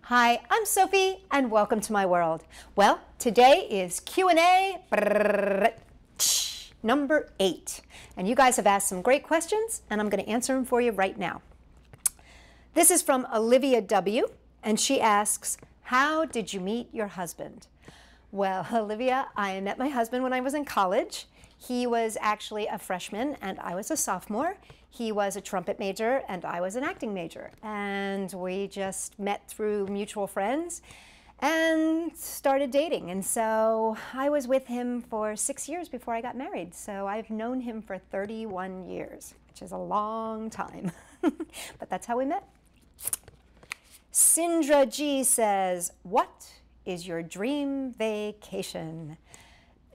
Hi, I'm Sophie, and welcome to my world. Well, today is Q&A number 8. And you guys have asked some great questions, and I'm going to answer them for you right now. This is from Olivia W., and she asks, how did you meet your husband? Well, Olivia, I met my husband when I was in college. He was actually a freshman, and I was a sophomore. He was a trumpet major, and I was an acting major. And we just met through mutual friends and started dating. And so I was with him for 6 years before I got married. So I've known him for 31 years, which is a long time. But that's how we met. Sindra G says, what is your dream vacation?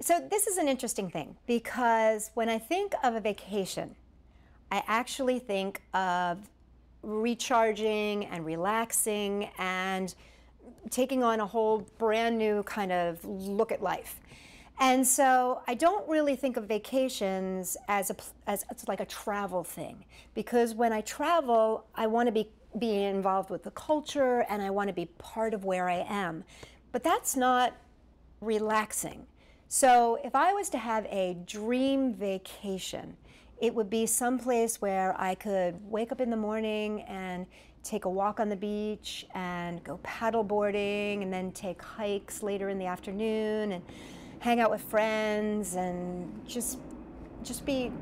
So this is an interesting thing, because when I think of a vacation, I actually think of recharging and relaxing and taking on a whole brand new kind of look at life. And so I don't really think of vacations as like a travel thing, because when I travel, I want to be involved with the culture and I want to be part of where I am. But that's not relaxing. So if I was to have a dream vacation, it would be someplace where I could wake up in the morning and take a walk on the beach and go paddle boarding and then take hikes later in the afternoon and hang out with friends and just be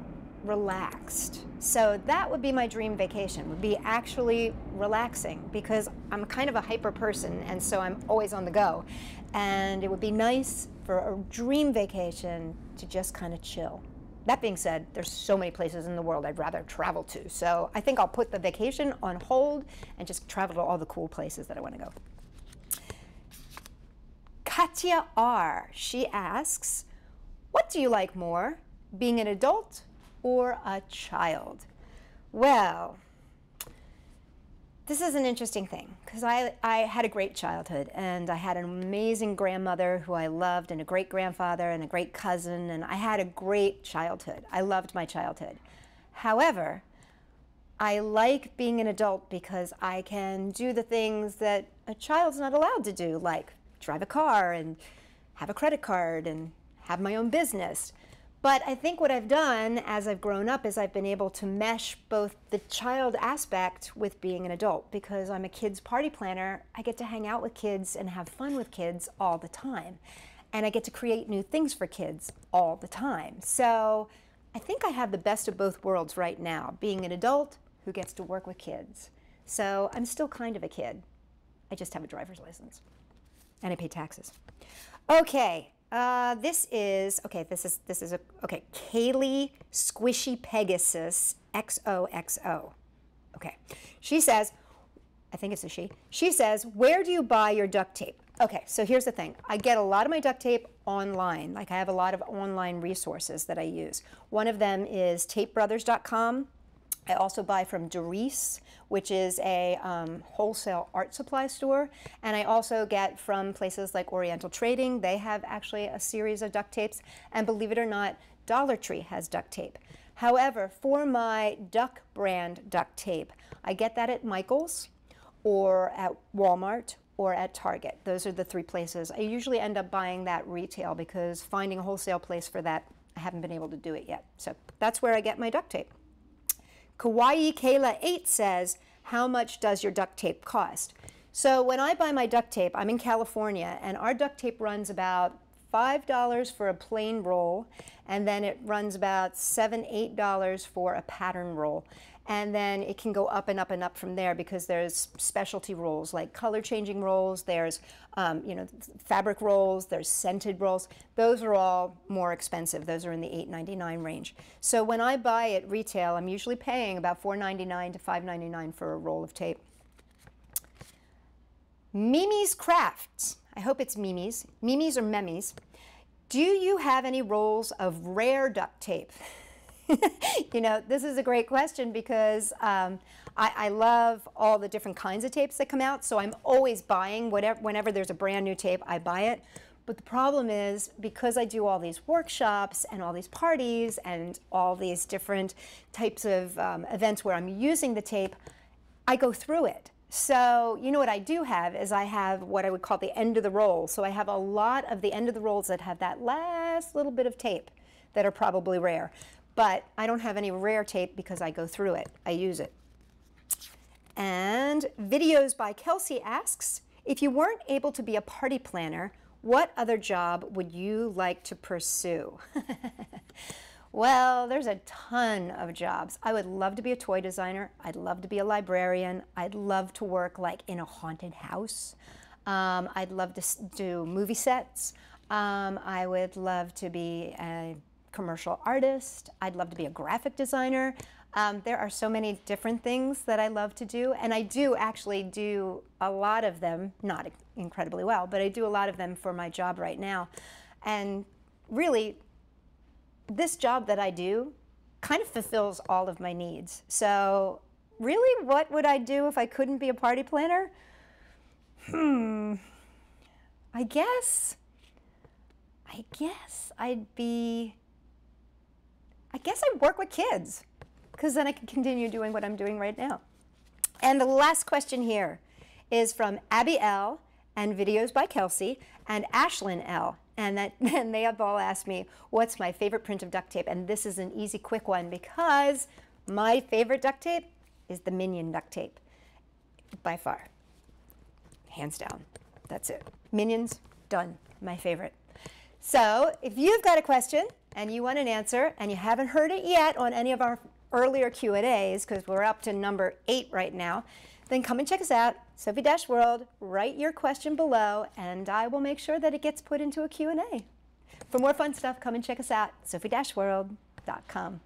relaxed. So that would be my dream vacation, would be actually relaxing, because I'm kind of a hyper person and so I'm always on the go. And it would be nice for a dream vacation to just kind of chill. That being said, there's so many places in the world I'd rather travel to. So I think I'll put the vacation on hold and just travel to all the cool places that I want to go. Katya R., she asks, what do you like more, being an adult or a child? Well, this is an interesting thing, because I had a great childhood, and I had an amazing grandmother who I loved, and a great grandfather, and a great cousin, and I had a great childhood. I loved my childhood. However, I like being an adult because I can do the things that a child's not allowed to do, like drive a car and have a credit card and have my own business. But I think what I've done as I've grown up is I've been able to mesh both the child aspect with being an adult. Because I'm a kids party planner, I get to hang out with kids and have fun with kids all the time. And I get to create new things for kids all the time. So I think I have the best of both worlds right now, being an adult who gets to work with kids. So I'm still kind of a kid. I just have a driver's license. And I pay taxes. Okay. Kaylee Squishy Pegasus XOXO. Okay, she says, I think it's a she. She says, where do you buy your duct tape? Okay, so here's the thing. I get a lot of my duct tape online. Like, I have a lot of online resources that I use. One of them is tapebrothers.com. I also buy from Doris, which is a wholesale art supply store. And I also get from places like Oriental Trading. They have actually a series of duct tapes. And believe it or not, Dollar Tree has duct tape. However, for my Duck brand duct tape, I get that at Michael's or at Walmart or at Target. Those are the 3 places. I usually end up buying that retail, because finding a wholesale place for that, I haven't been able to do it yet. So that's where I get my duct tape. Kawaii Kayla 8 says, how much does your duct tape cost? So when I buy my duct tape, I'm in California, and our duct tape runs about $5 for a plain roll, and then it runs about $7, $8 for a pattern roll. And then it can go up and up and up from there, because there's specialty rolls like color changing rolls, there's fabric rolls, there's scented rolls. Those are all more expensive. Those are in the $8.99 range. So when I buy at retail, I'm usually paying about $4.99 to $5.99 for a roll of tape. Mimi's Crafts. I hope it's Mimi's. Mimi's or Memis. Do you have any rolls of rare duct tape? You know, this is a great question, because I love all the different kinds of tapes that come out, so I'm always buying whenever there's a brand new tape, I buy it. But the problem is, because I do all these workshops and all these parties and all these different types of events where I'm using the tape, I go through it. So, you know what I do have is I have what I would call the end of the roll. So I have a lot of the end of the rolls that have that last little bit of tape that are probably rare. But I don't have any rare tape because I go through it. I use it. And Videos by Kelsey asks, if you weren't able to be a party planner, what other job would you like to pursue? Well, there's a ton of jobs. I would love to be a toy designer. I'd love to be a librarian. I'd love to work like in a haunted house. I'd love to do movie sets. I would love to be a commercial artist. I'd love to be a graphic designer. There are so many different things that I love to do, and I do actually do a lot of them, not incredibly well, but I do a lot of them for my job right now. And really, this job that I do kind of fulfills all of my needs. So really, what would I do if I couldn't be a party planner? I guess I'd work with kids, because then I can continue doing what I'm doing right now. And the last question here is from Abby L. and Videos by Kelsey and Ashlyn L. And they have all asked me, what's my favorite print of duct tape? And this is an easy, quick one, because my favorite duct tape is the Minion duct tape, by far. Hands down. That's it. Minions, done. My favorite. So if you've got a question and you want an answer and you haven't heard it yet on any of our earlier Q&As, because we're up to number 8 right now, then come and check us out, Sophie-World. Write your question below, and I will make sure that it gets put into a Q&A. For more fun stuff, come and check us out, Sophie-World.com.